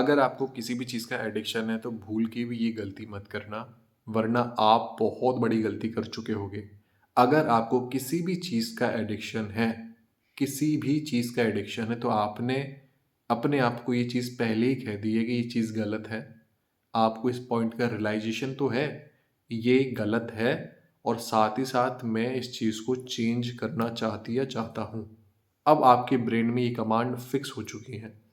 अगर आपको किसी भी चीज़ का एडिक्शन है तो भूल के भी ये गलती मत करना, वरना आप बहुत बड़ी गलती कर चुके होगे। अगर आपको किसी भी चीज़ का एडिक्शन है, किसी भी चीज़ का एडिक्शन है, तो आपने अपने आप को ये चीज़ पहले ही कह दी है कि ये चीज़ गलत है। आपको इस पॉइंट का रियलाइज़ेशन तो है, ये गलत है और साथ ही साथ मैं इस चीज़ को चेंज करना चाहती या चाहता हूँ। अब आपके ब्रेन में ये कमांड फिक्स हो चुकी है।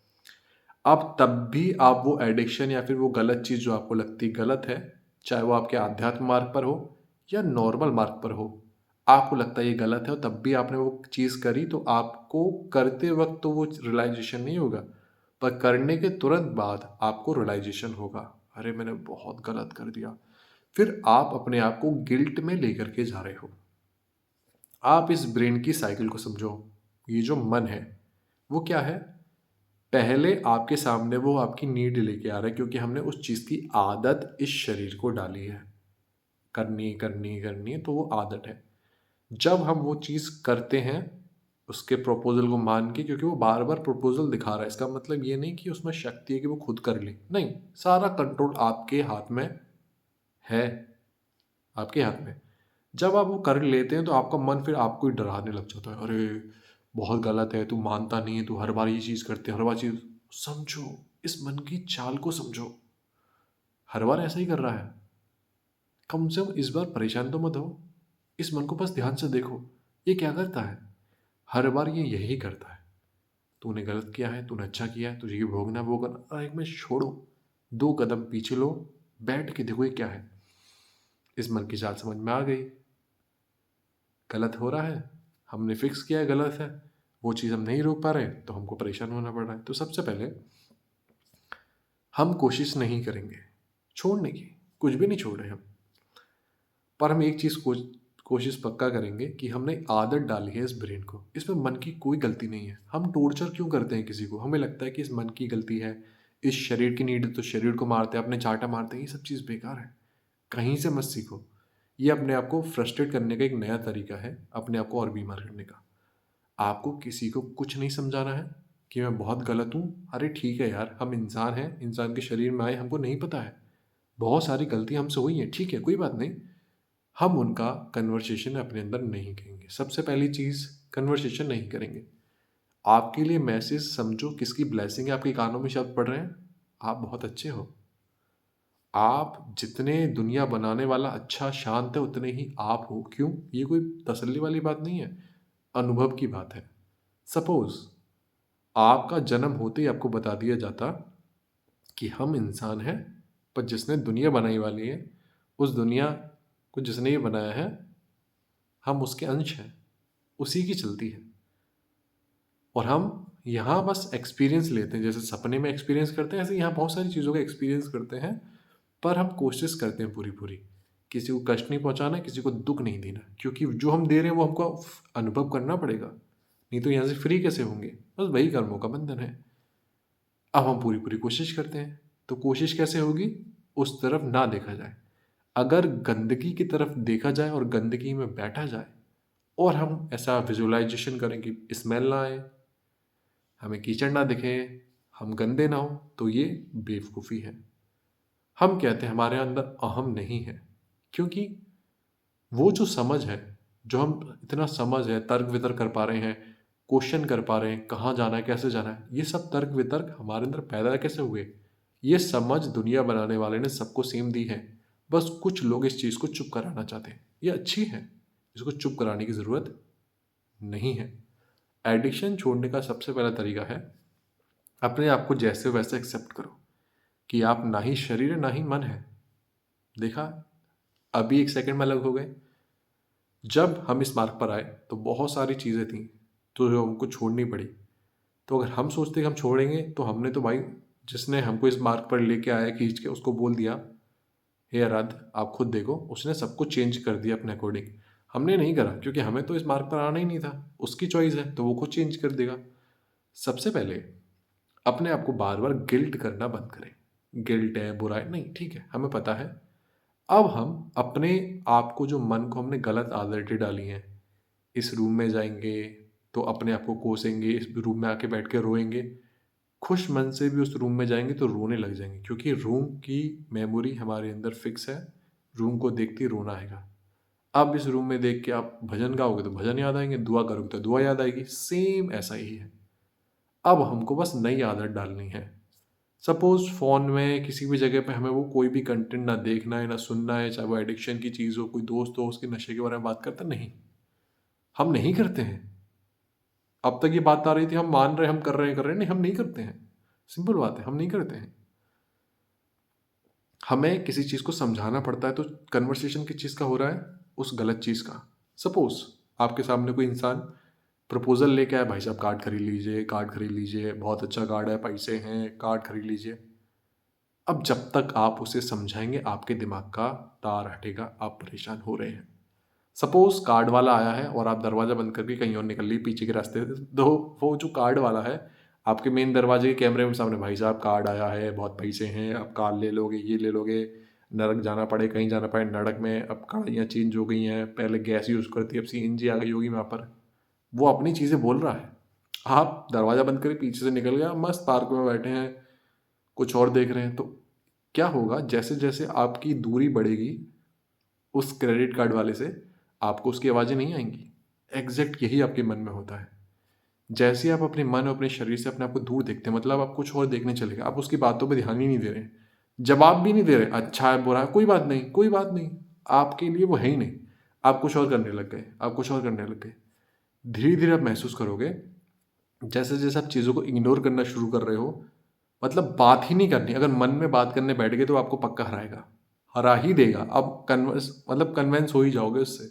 अब तब भी आप वो एडिक्शन या फिर वो गलत चीज़ जो आपको लगती गलत है, चाहे वो आपके आध्यात्म मार्ग पर हो या नॉर्मल मार्ग पर हो, आपको लगता है ये गलत है और तब भी आपने वो चीज़ करी, तो आपको करते वक़्त तो वो रियलाइज़ेशन नहीं होगा, पर करने के तुरंत बाद आपको रियलाइज़ेशन होगा, अरे! मैंने बहुत गलत कर दिया। फिर आप अपने आप को गिल्ट में लेकर के जा रहे हो। आप इस ब्रेन की साइकिल को समझो। ये जो मन है, वो क्या है? पहले आपके सामने वो आपकी नीड लेके आ रहा है क्योंकि हमने उस चीज़ की आदत इस शरीर को डाली है। करनी, करनी, करनी तो वो आदत है। जब हम वो चीज़ करते हैं, उसके प्रपोज़ल को मान के, क्योंकि वो बार-बार प्रपोज़ल दिखा रहा है, इसका मतलब ये नहीं कि उसमें शक्ति है कि वो खुद कर ले। नहीं, सारा कंट्रोल आपके हाथ में है, आपके हाथ में। जब आप वो कर लेते हैं तो आपका मन फिर आपको ही डराने लग जाता है, अरे! बहुत गलत है, तू मानता नहीं है, तू हर बार ये चीज़ करते है, हर बार चीज़ समझो, इस मन की चाल को समझो। हर बार ऐसा ही कर रहा है। कम से कम इस बार परेशान तो मत हो। इस मन को बस ध्यान से देखो, ये क्या करता है? हर बार ये यही करता है। तूने गलत किया है, तूने अच्छा किया है, तुझे ये भोगना है, वो करना, अरे एक मिनट छोड़ो, 2 कदम पीछे लो, बैठ के देखो ये क्या है? इस मन की चाल समझ में आ गई, गलत हो रहा है, हमने फिक्स किया है गलत है, वो चीज़ हम नहीं रोक पा रहे, तो हमको परेशान होना पड़ रहा है। तो सबसे पहले हम कोशिश नहीं करेंगे छोड़ने की, कुछ भी नहीं छोड़ रहे हम। पर हम एक चीज़ कोशिश पक्का करेंगे कि हमने आदत डाली है इस ब्रेन को, इसमें मन की कोई गलती नहीं है। हम टॉर्चर क्यों करते हैं किसी को? हमें लगता है कि इस मन की गलती है, इस शरीर की नीड है तो शरीर को मारते हैं, अपने चाँटा मारते हैं, ये सब चीज़ बेकार है। कहीं से मत सीखो। ये अपने आप को फ्रस्ट्रेट करने का एक नया तरीका है, अपने आप को और बीमार करने का। आपको किसी को कुछ नहीं समझाना है कि मैं बहुत गलत हूँ। अरे ठीक है यार, हम इंसान हैं, इंसान के शरीर में आए, हमको नहीं पता है। बहुत सारी गलतियाँ हमसे हुई हैं, ठीक है, कोई बात नहीं। हम उनका कन्वर्सेशन अपने अंदर नहीं करेंगे। सबसे पहली चीज़, कन्वर्सेशन नहीं करेंगे। आपके लिए मैसेज समझो किसकी ब्लेसिंग है, आपके कानों में शब्द पढ़ रहे हैं, आप बहुत अच्छे हो। आप जितने दुनिया बनाने वाला अच्छा शांत है, उतने ही आप हो। क्यों? ये कोई तसल्ली वाली बात नहीं है, अनुभव की बात है। सपोज़ आपका जन्म होते ही आपको बता दिया जाता कि हम इंसान हैं, पर जिसने दुनिया बनाई वाली है, उस दुनिया को जिसने ये बनाया है, हम उसके अंश हैं, उसी की चलती है। और हम यहाँ बस एक्सपीरियंस लेते हैं, जैसे सपने में एक्सपीरियंस करते हैं, ऐसे यहाँ बहुत सारी चीज़ों का एक्सपीरियंस करते हैं, पर हम कोशिश करते हैं पूरी-पूरी। किसी को कष्ट नहीं पहुँचाना, किसी को दुःख नहीं देना, क्योंकि जो हम दे रहे हैं वो हमको अनुभव करना पड़ेगा, नहीं तो यहाँ से फ्री कैसे होंगे? बस वही कर्मों का बंधन है। अब हम पूरी-पूरी कोशिश करते हैं, तो कोशिश कैसे होगी? उस तरफ ना देखा जाए। अगर गंदगी की तरफ देखा जाए और गंदगी में बैठा जाए और हम ऐसा विजुअलाइज़ेशन करें कि स्मेल ना आए, हमें कीचड़ ना दिखे, हम गंदे ना हों, तो ये बेवकूफ़ी है। हम कहते हैं हमारे अंदर अहम नहीं है, क्योंकि वो जो समझ है, जो हम इतना समझ है, तर्क-वितर्क कर पा रहे हैं, क्वेश्चन कर पा रहे हैं, कहाँ जाना है, कैसे जाना है, ये सब तर्क-वितर्क हमारे अंदर पैदा कैसे हुए? ये समझ दुनिया बनाने वाले ने सबको सेम दी है। बस कुछ लोग इस चीज़ को चुप कराना चाहते हैं। ये अच्छी है, इसको चुप कराने की ज़रूरत नहीं है। एडिक्शन छोड़ने का सबसे पहला तरीका है, अपने आप को जैसे हो वैसे एक्सेप्ट करो कि आप ना ही शरीर है, ना ही मन है। देखा, अभी 1 सेकंड में अलग हो गए। जब हम इस मार्ग पर आए, तो बहुत सारी चीज़ें थीं, तो जो हमको छोड़नी पड़ी। तो अगर हम सोचते कि हम छोड़ेंगे, तो हमने तो भाई, जिसने हमको इस मार्ग पर लेके आया खींच के, उसको बोल दिया, "हे आराध्य, आप खुद देखो।" उसने सब कुछ चेंज कर दिया अपने अकॉर्डिंग। हमने नहीं करा, क्योंकि हमें तो इस मार्ग पर आना ही नहीं था। उसकी चॉइस है, तो वो खुद चेंज कर देगा। सबसे पहले अपने आप को बार-बार गिल्ट करना बंद करें। गिल्ट है, बुरा है, नहीं, ठीक है, हमें पता है। अब हम अपने आप को, जो मन को हमने गलत आदतें डाली हैं, इस रूम में जाएँगे, तो अपने आप को कोसेंगे, इस रूम में आके बैठ के रोएँगे। खुश मन से भी उस रूम में जाएँगे तो रोने लग जाएँगे, क्योंकि रूम की मेमोरी हमारे अंदर फ़िक्स है, रूम को देखते ही रोना आएगा। अब इस रूम में देख के आप भजन गाओगे तो भजन याद आएँगे, दुआ करोगे तो दुआ याद आएगी, सेम ऐसा ही है। अब हमको बस नई आदत डालनी है। सपोज़ फ़ोन में किसी भी जगह पे हमें वो कोई भी कंटेंट ना देखना है, ना सुनना है, चाहे वो एडिक्शन की चीज़ हो, कोई दोस्त हो उसके नशे के बारे में बात करता नहीं, हम नहीं करते हैं। अब तक ये बात आ रही थी हम मान रहे हैं, हम कर रहे हैं, नहीं हम नहीं करते हैं। सिंपल बात है, हम नहीं करते हैं। हमें किसी चीज़ को समझाना पड़ता है तो कन्वर्सेशन किस चीज़ का हो रहा है? उस गलत चीज़ का। सपोज़ आपके सामने कोई इंसान प्रपोज़ल लेके आया, भाई साहब कार्ड खरीद लीजिए, कार्ड खरीद लीजिए, बहुत अच्छा कार्ड है, पैसे हैं, कार्ड खरीद लीजिए। अब जब तक आप उसे समझाएँगे, आपके दिमाग का तार हटेगा, आप परेशान हो रहे हैं। सपोज़ कार्ड वाला आया है और आप दरवाज़ा बंद करके कहीं और निकल लिए पीछे के रास्ते से, तो वो जो कार्ड वाला है, आपके मेन दरवाजे के कैमरे में सामने, भाई साहब कार्ड आया है, बहुत पैसे हैं, आप कार ले लोगे, ये ले लोगे, नरक जाना पड़े, कहीं जाना पड़े, नरक में अब कढ़ाइयाँ चेंज हो गई हैं, पहले गैस यूज़ करती, अब सीएनजी आ गई होगी वहाँ पर। वो अपनी चीज़ें बोल रहा है। आप दरवाज़ा बंद करके पीछे से निकल गए, आप मस्त पार्क में बैठे हैं, कुछ और देख रहे हैं, तो क्या होगा, जैसे-जैसे आपकी दूरी बढ़ेगी उस क्रेडिट कार्ड वाले से, आपको उसकी आवाज़ें नहीं आएँगी। एग्ज़ैक्ट यही आपके मन में होता है। जैसे ही आप अपने मन और अपने शरीर से अपने आप को दूर देखते हैं, मतलब आप कुछ और देखने चले गए, आप उसकी बातों पे ध्यान ही नहीं दे रहे हैं। जवाब भी नहीं दे रहे, अच्छा है, बुरा है, कोई बात नहीं, कोई बात नहीं। आपके लिए वो है ही नहीं। आप कुछ और करने लग गए, आप कुछ और करने लग गए। धीरे-धीरे आप महसूस करोगे, जैसे-जैसे आप चीज़ों को इग्नोर करना शुरू कर रहे हो, मतलब बात ही नहीं करनी। अगर मन में बात करने बैठ गए तो आपको पक्का हराएगा, हरा ही देगा। अब कन्विंस हो ही जाओगे उससे।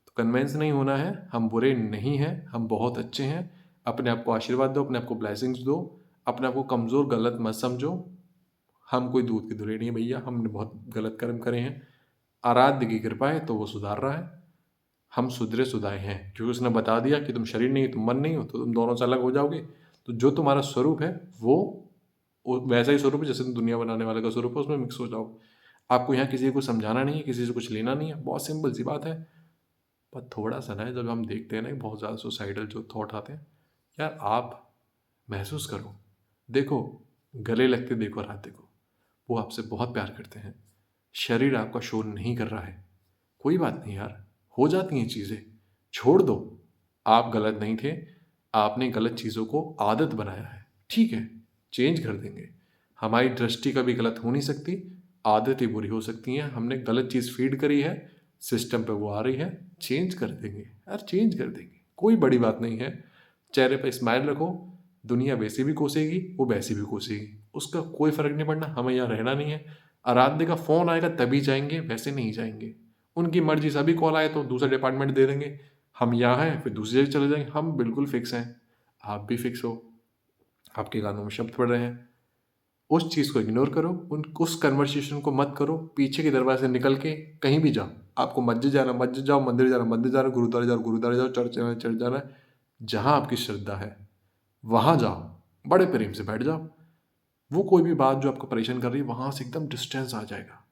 तो कन्विंस नहीं होना है, हम बुरे नहीं हैं, हम बहुत अच्छे हैं। अपने आप को आशीर्वाद दो, अपने आप को ब्लेसिंग्स दो, अपने आप को कमज़ोर गलत मत समझो। हम कोई दूध के धुले नहीं हैं भैया, हमने बहुत गलत कर्म करे हैं। आराध्य की कृपा है तो वो सुधार रहा है। हम सुधरे सुधारे हैं, क्योंकि उसने बता दिया कि तुम शरीर नहीं हो, तुम मन नहीं हो, तो तुम दोनों से अलग हो जाओगे। तो जो तुम्हारा स्वरूप है वो वैसा ही स्वरूप है जैसे दुनिया बनाने वाले का स्वरूप है, उसमें मिक्स हो जाओ। आपको यहाँ किसी को समझाना नहीं है, किसी से कुछ लेना नहीं है, बहुत सिंपल सी बात है। पर थोड़ा-सा ना जब हम देखते हैं ना बहुत ज़्यादा सुसाइडल जो थॉट आते हैं, यार आप महसूस करो, देखो, गले लगते देखो राधे को, वो आपसे बहुत प्यार करते हैं। शरीर आपका शो नहीं कर रहा है, कोई बात नहीं यार, हो जाती हैं चीज़ें, छोड़ दो। आप गलत नहीं थे, आपने गलत चीज़ों को आदत बनाया है, ठीक है, चेंज कर देंगे। हमारी दृष्टि कभी गलत हो नहीं सकती, आदतें बुरी हो सकती हैं, हमने गलत चीज़ फ़ीड करी है, सिस्टम पे वो आ रही है, चेंज कर देंगे, यार चेंज कर देंगे, कोई बड़ी बात नहीं है। चेहरे पे स्माइल रखो, दुनिया वैसे भी कोसेगी, वो वैसे भी कोसेगी, उसका कोई फ़र्क नहीं पड़ना, हमें यहाँ रहना नहीं है। आराध्य का फ़ोन आएगा तभी जाएँगे, वैसे नहीं जाएँगे। उनकी मर्ज़ी से अभी कॉल आए तो दूसरा डिपार्टमेंट दे देंगे। हम यहाँ हैं, फिर दूसरी जगह चले जाएँगे, हम बिल्कुल फ़िक्स हैं। आप भी फ़िक्स हो, आपके कानों में शब्द पड़ रहे हैं। उस चीज़ को इग्नोर करो, उस कन्वर्सेशन को मत करो, पीछे के दरवाज़े से निकल के कहीं भी जाओ। आपको मस्जिद जाना मस्जिद जाओ, मंदिर जाना मंदिर जाना, गुरुद्वारे जाओ, चर्च जाना चर्च जाना। जहाँ आपकी श्रद्धा है, वहाँ जाओ, बड़े प्रेम से बैठ जाओ। वो कोई भी बात जो आपको परेशान कर रही है, वहाँ से एकदम डिस्टेंस आ जाएगा।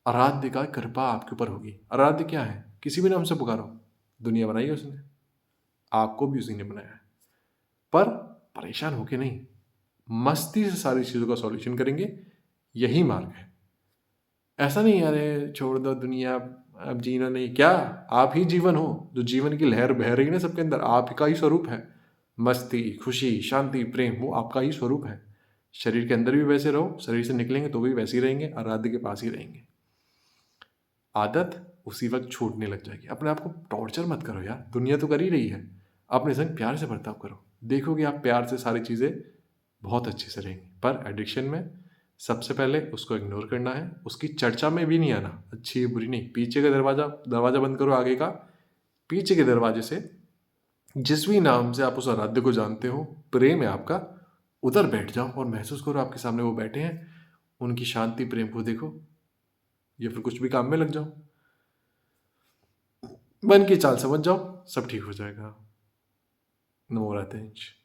आराध्य का कृपा आपके ऊपर होगी। आराध्य क्या है? किसी भी नाम से पुकारो, दुनिया बनाई है उसने, आपको भी उसी ने बनाया है। पर परेशान होके नहीं, मस्ती से सारी चीज़ों का सॉल्यूशन करेंगे, यही मार्ग है। ऐसा नहीं अरे छोड़ दो दुनिया, अब जीना नहीं, क्या आप ही जीवन हो, जो जीवन की लहर बह रही है ना सबके अंदर, आपका ही स्वरूप है। मस्ती, खुशी, शांति, प्रेम, वो आपका ही स्वरूप है। शरीर के अंदर भी वैसे रहो, शरीर से निकलेंगे तो भी वैसे ही रहेंगे, आराध्य के पास ही रहेंगे। आदत उसी वक्त छूटने लग जाएगी। अपने आप को टॉर्चर मत करो यार, दुनिया तो कर ही रही है। अपने संग प्यार से बर्ताव करो, देखोगे आप प्यार से सारी चीज़ें बहुत अच्छे से रहेंगी। पर एडिक्शन में सबसे पहले उसको इग्नोर करना है, उसकी चर्चा में भी नहीं आना, अच्छी बुरी नहीं। पीछे का दरवाज़ा दरवाज़ा बंद करो, आगे का, पीछे के दरवाजे से जिस भी नाम से आप उस आराध्य को जानते हो, प्रेम है आपका, उधर बैठ जाओ और महसूस करो आपके सामने वो बैठे हैं, उनकी शांति प्रेम को देखो, या फिर कुछ भी काम में लग जाओ। मन की चाल समझ जाओ, सब ठीक हो जाएगा। नमो राधेश।